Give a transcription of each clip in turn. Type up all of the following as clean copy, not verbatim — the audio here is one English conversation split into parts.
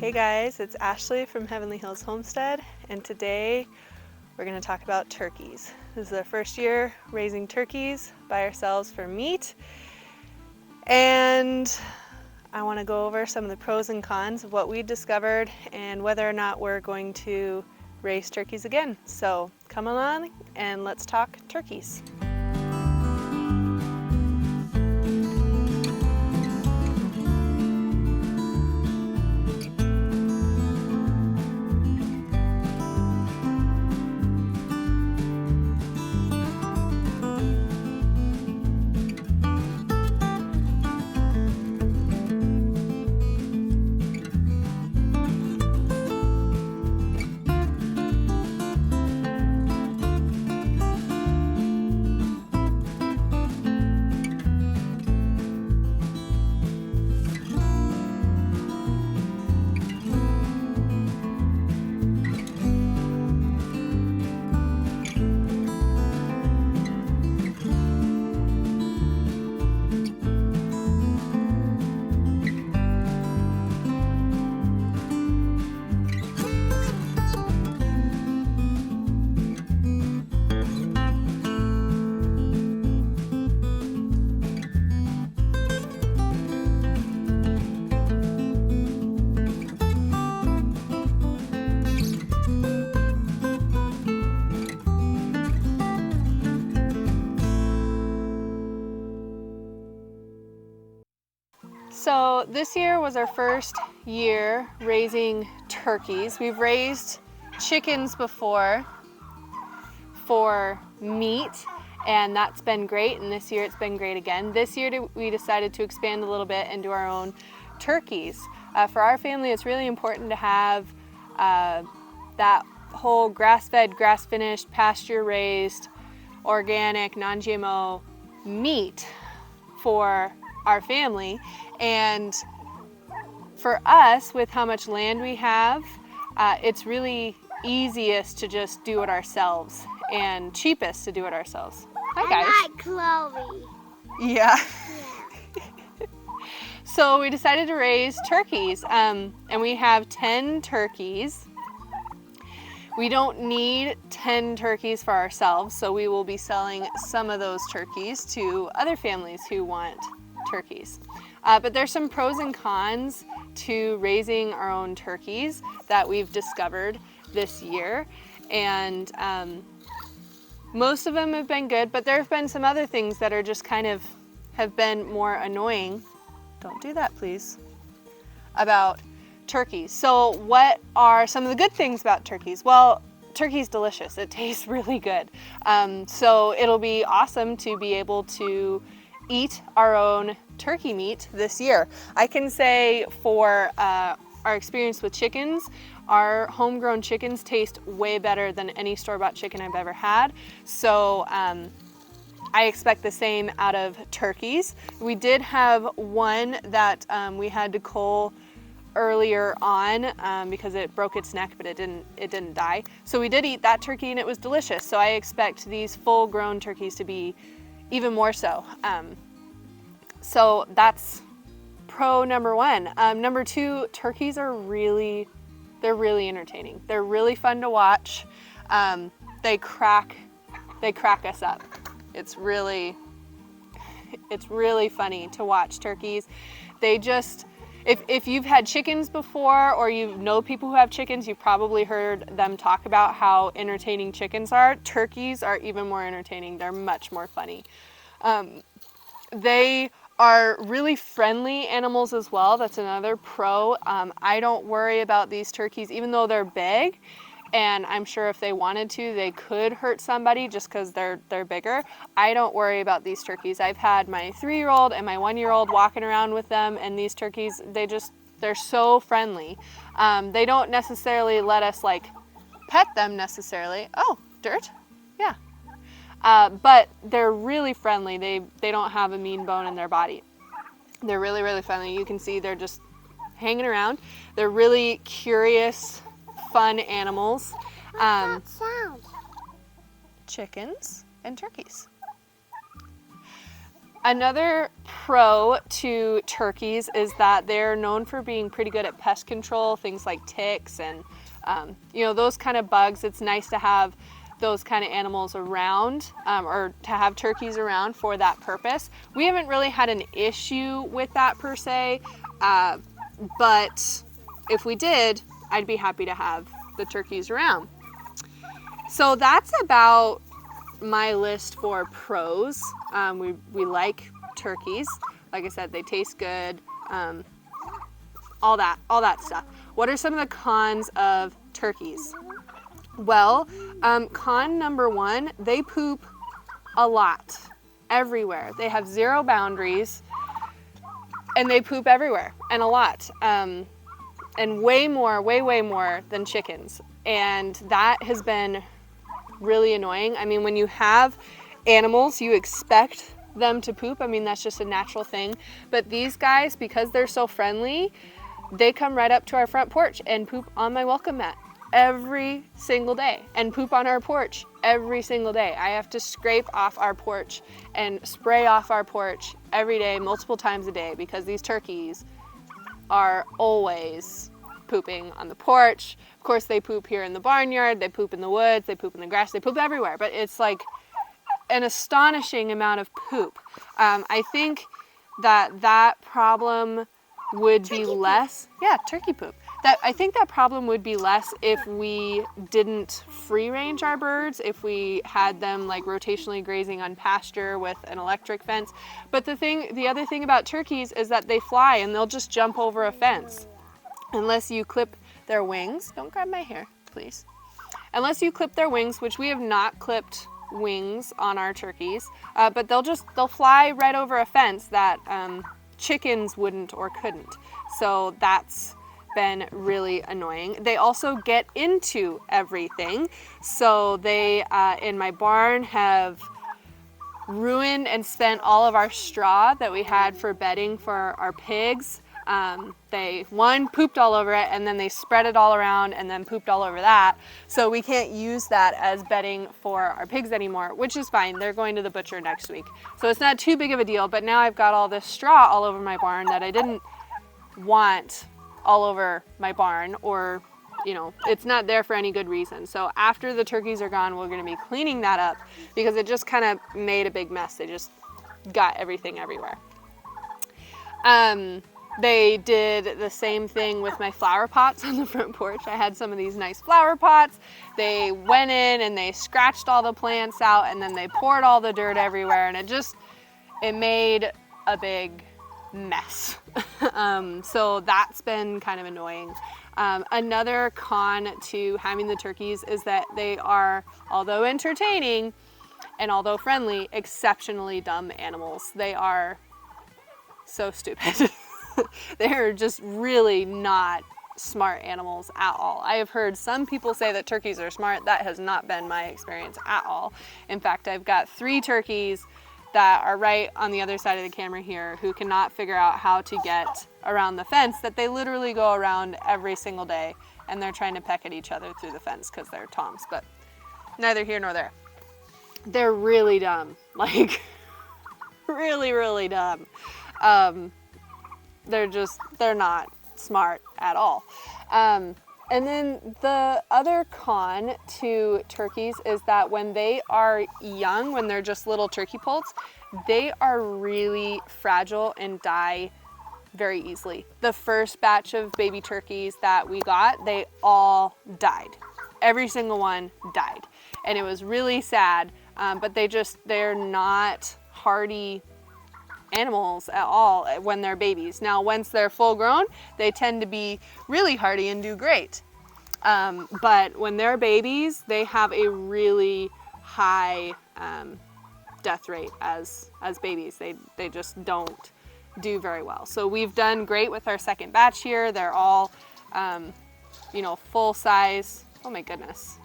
Hey guys, it's Ashley from Heavenly Hills Homestead, and today we're going to talk about turkeys. This is our first year raising turkeys by ourselves for meat, and I want to go over some of the pros and cons of what we discovered and whether or not we're going to raise turkeys again. So come along and let's talk turkeys. So this year was our first year raising turkeys. We've raised chickens before for meat, and that's been great, and this year it's been great again. This year we decided to expand a little bit and do our own turkeys. For our family, it's really important to have that whole grass-fed, grass-finished, pasture-raised, organic, non-GMO meat for our family. And for us, with how much land we have, it's really easiest to just do it ourselves and cheapest to do it ourselves. Hi guys. I like Chloe. Yeah. So we decided to raise turkeys, and we have 10 turkeys. We don't need 10 turkeys for ourselves, so we will be selling some of those turkeys to other families who want turkeys. But there's some pros and cons to raising our own turkeys that we've discovered this year. And most of them have been good, but there have been some other things that are just kind of have been more annoying. Don't do that, please. About turkeys. So what are some of the good things about turkeys? Well, turkey's delicious. It tastes really good. So it'll be awesome to be able to eat our own turkey meat this year. I can say for our experience with chickens, our homegrown chickens taste way better than any store-bought chicken I've ever had. So I expect the same out of turkeys. We did have one that we had to cull earlier on because it broke its neck, but it didn't die. So we did eat that turkey and it was delicious. So I expect these full-grown turkeys to be even more so. So that's pro number one. Number two, turkeys are really entertaining. They're really fun to watch. They crack us up. It's really funny to watch turkeys. They just, if you've had chickens before or you know people who have chickens, you've probably heard them talk about how entertaining chickens are. Turkeys are even more entertaining. They're much more funny. They are really friendly animals as well. That's another pro. I don't worry about these turkeys, even though they're big, and I'm sure if they wanted to, they could hurt somebody just because they're bigger. I don't worry about these turkeys. I've had my 3-year-old and my 1-year-old walking around with them, and these turkeys, they're so friendly. They don't necessarily let us like pet them necessarily. Oh, dirt? Yeah. But they're really friendly. They don't have a mean bone in their body. They're really friendly. You can see they're just hanging around. They're really curious, fun animals. Chickens and turkeys. Another pro to turkeys is that they're known for being pretty good at pest control, things like ticks and those kind of bugs. It's nice to have those kind of animals around, or to have turkeys around for that purpose. We haven't really had an issue with that per se, but if we did, I'd be happy to have the turkeys around. So that's about my list for pros. We like turkeys. Like I said, they taste good, all that stuff. What are some of the cons of turkeys? Well, con number one, they poop a lot, everywhere. They have zero boundaries, and they poop everywhere, and a lot, and way more than chickens. And that has been really annoying. I mean, when you have animals, you expect them to poop. I mean, that's just a natural thing. But these guys, because they're so friendly, they come right up to our front porch and poop on my welcome mat every single day, and poop on our porch every single day. I have to scrape off our porch and spray off our porch every day, multiple times a day, because these turkeys are always pooping on the porch. Of course, they poop here in the barnyard, they poop in the woods, they poop in the grass, they poop everywhere, but it's like an astonishing amount of poop. I think that problem would be less. Yeah, turkey poop. I think that problem would be less if we didn't free range our birds, if we had them like rotationally grazing on pasture with an electric fence. But the other thing about turkeys is that they fly and they'll just jump over a fence. Unless you clip their wings. Don't grab my hair, please. Unless you clip their wings, which we have not clipped wings on our turkeys, but they'll fly right over a fence that chickens wouldn't or couldn't. So that's been really annoying. They also get into everything. So they, in my barn, have ruined and spent all of our straw that we had for bedding for our pigs. They pooped all over it, and then they spread it all around and then pooped all over that. So we can't use that as bedding for our pigs anymore, which is fine. They're going to the butcher next week. So it's not too big of a deal, but now I've got all this straw all over my barn that I didn't want all over my barn, or it's not there for any good reason. So after the turkeys are gone, we're going to be cleaning that up because it just kind of made a big mess. They just got everything everywhere. They did the same thing with my flower pots on the front porch. I had some of these nice flower pots. They went in and they scratched all the plants out, and then they poured all the dirt everywhere, and it made a big mess. So that's been kind of annoying. Another con to having the turkeys is that they are, although entertaining and although friendly, exceptionally dumb animals. They are so stupid. They're just really not smart animals at all. I have heard some people say that turkeys are smart. That has not been my experience at all. In fact, I've got 3 turkeys that are right on the other side of the camera here who cannot figure out how to get around the fence that they literally go around every single day, and they're trying to peck at each other through the fence because they're toms, but neither here nor there. They're really dumb, like really, really dumb. They're not smart at all. And then the other con to turkeys is that when they are young, when they're just little turkey poults, they are really fragile and die very easily. The first batch of baby turkeys that we got, they all died. Every single one died. And it was really sad, but they're not hardy animals at all when they're babies. Now, once they're full grown, they tend to be really hardy and do great. But when they're babies, they have a really high death rate as babies. They just don't do very well. So we've done great with our second batch here. They're all, full size. Oh my goodness.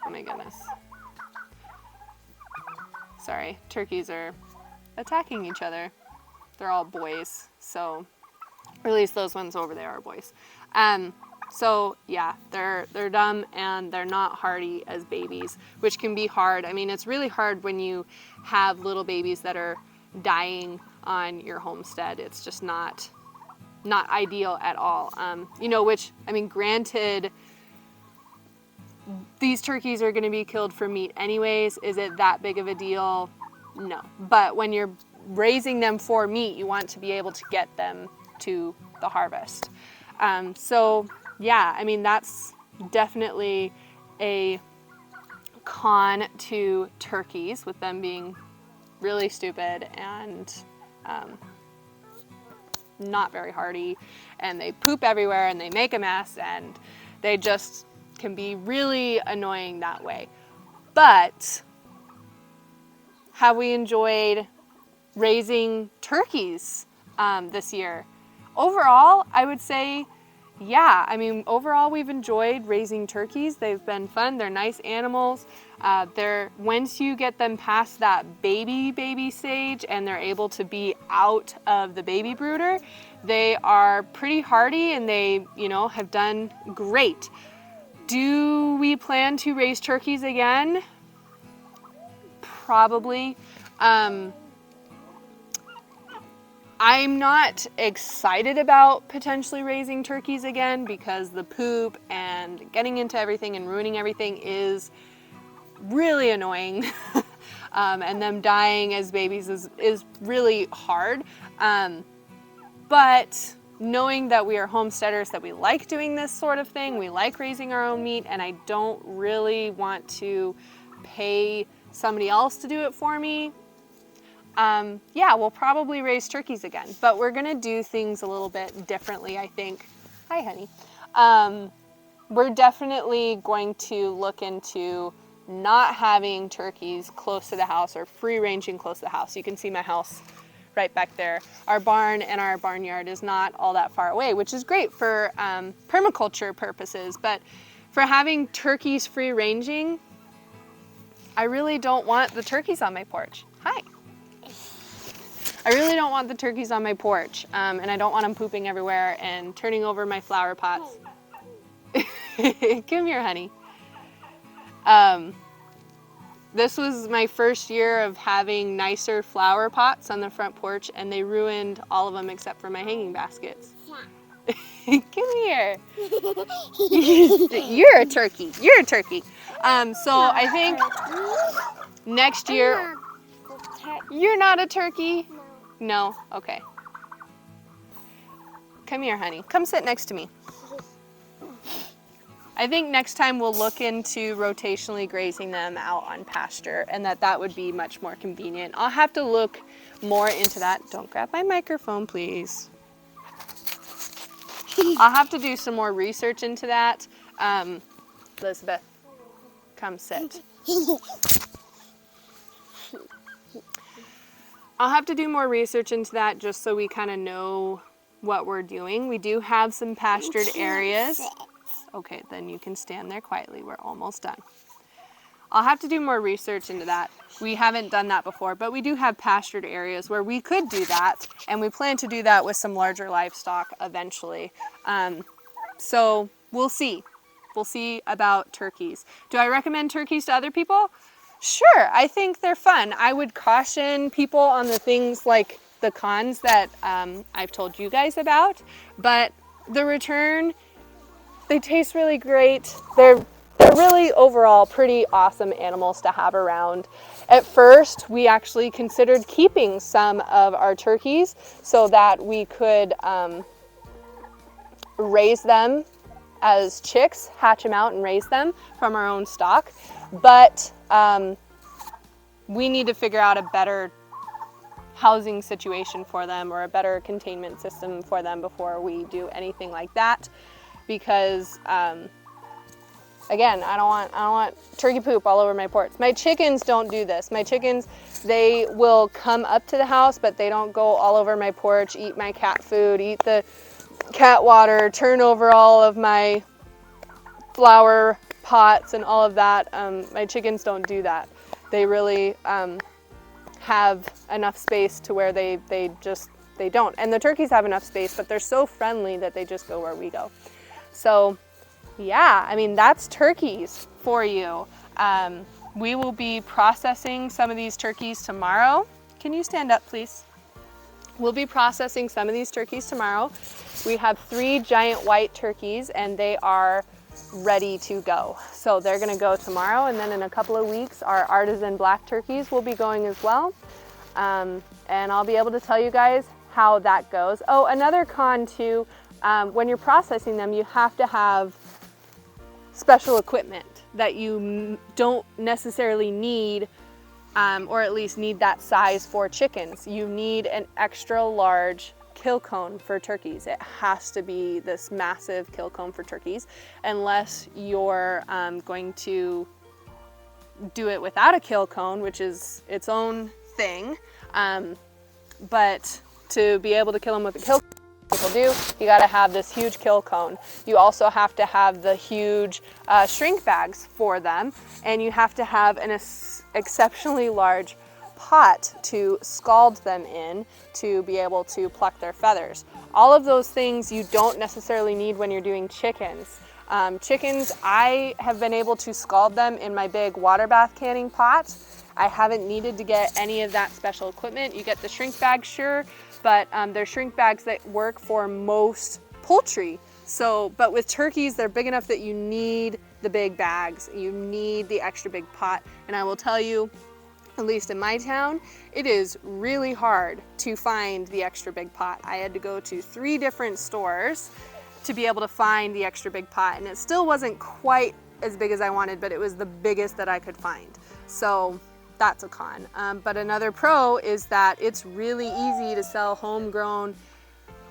Oh my goodness. Sorry, turkeys are attacking each other. They're all boys, so or at least those ones over there are boys. So yeah, they're dumb and they're not hardy as babies, which can be hard. I mean, it's really hard when you have little babies that are dying on your homestead. It's just not ideal at all. You know, which, I mean, granted, these turkeys are going to be killed for meat anyways. Is it that big of a deal? No. But when you're raising them for meat, you want to be able to get them to the harvest. So yeah, I mean, that's definitely a con to turkeys, with them being really stupid and not very hardy, and they poop everywhere and they make a mess, and they just can be really annoying that way. But have we enjoyed raising turkeys this year? Overall, I would say yeah. I mean, overall we've enjoyed raising turkeys. They've been fun. They're nice animals. Once you get them past that baby stage and they're able to be out of the baby brooder, they are pretty hardy and they, you know, have done great. Do we plan to raise turkeys again? Probably. I'm not excited about potentially raising turkeys again because the poop and getting into everything and ruining everything is really annoying. And them dying as babies is really hard. But knowing that we are homesteaders, that we like doing this sort of thing, we like raising our own meat, and I don't really want to pay somebody else to do it for me, yeah, we'll probably raise turkeys again, but we're gonna do things a little bit differently, I think. Hi, honey. We're definitely going to look into not having turkeys close to the house or free ranging close to the house. You can see my house right back there. Our barn and our barnyard is not all that far away, which is great for permaculture purposes, but for having turkeys free ranging, I really don't want the turkeys on my porch. Hi. I really don't want the turkeys on my porch, and I don't want them pooping everywhere and turning over my flower pots. Come here, honey. This was my first year of having nicer flower pots on the front porch, and they ruined all of them except for my hanging baskets. Come here. You're a turkey. You're a turkey. So I think next year... You're not a turkey? No? Okay. Come here, honey. Come sit next to me. I think next time we'll look into rotationally grazing them out on pasture, and that would be much more convenient. I'll have to look more into that. Don't grab my microphone, please. I'll have to do some more research into that. Elizabeth, come sit. I'll have to do more research into that just so we kind of know what we're doing. We do have some pastured areas. Okay, then you can stand there quietly. We're almost done. I'll have to do more research into that. We haven't done that before, but we do have pastured areas where we could do that, and we plan to do that with some larger livestock eventually. So we'll see. We'll see about turkeys. Do I recommend turkeys to other people? Sure, I think they're fun. I would caution people on the things like the cons that I've told you guys about, but the return, they taste really great. They're really overall pretty awesome animals to have around. At first, we actually considered keeping some of our turkeys so that we could raise them as chicks, hatch them out and raise them from our own stock. But we need to figure out a better housing situation for them or a better containment system for them before we do anything like that. Because again, I don't want turkey poop all over my porch. My chickens don't do this. My chickens, they will come up to the house, but they don't go all over my porch, eat my cat food, eat the cat water, turn over all of my flower pots and all of that. My chickens don't do that. They really have enough space to where they don't. And the turkeys have enough space, but they're so friendly that they just go where we go. So yeah, I mean, that's turkeys for you. We will be processing some of these turkeys tomorrow. Can you stand up, please? We'll be processing some of these turkeys tomorrow. We have 3 giant white turkeys and they are ready to go. So they're gonna go tomorrow, and then in a couple of weeks, our artisan black turkeys will be going as well. And I'll be able to tell you guys how that goes. Oh, another con too, when you're processing them, you have to have special equipment that you don't necessarily need, or at least need that size for chickens. You need an extra large kill cone for turkeys. It has to be this massive kill cone for turkeys, unless you're going to do it without a kill cone, which is its own thing. But to be able to kill them with a kill cone, people do, you got to have this huge kill cone. You also have to have the huge shrink bags for them, and you have to have an exceptionally large pot to scald them in to be able to pluck their feathers. All of those things you don't necessarily need when you're doing chickens. Chickens, I have been able to scald them in my big water bath canning pot. I haven't needed to get any of that special equipment. You get the shrink bags, sure, but they're shrink bags that work for most poultry. So, but with turkeys, they're big enough that you need the big bags. You need the extra big pot. And I will tell you, at least in my town, it is really hard to find the extra big pot. I had to go to 3 different stores to be able to find the extra big pot, and it still wasn't quite as big as I wanted, but it was the biggest that I could find. So that's a con. But another pro is that it's really easy to sell homegrown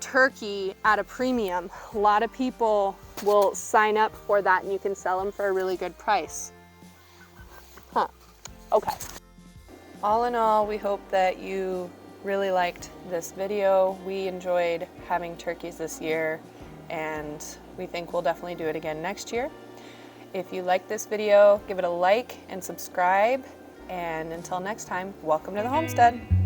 turkey at a premium. A lot of people will sign up for that, and you can sell them for a really good price. Okay. All in all, we hope that you really liked this video. We enjoyed having turkeys this year, and we think we'll definitely do it again next year. If you like this video, give it a like and subscribe. And until next time, welcome to the homestead.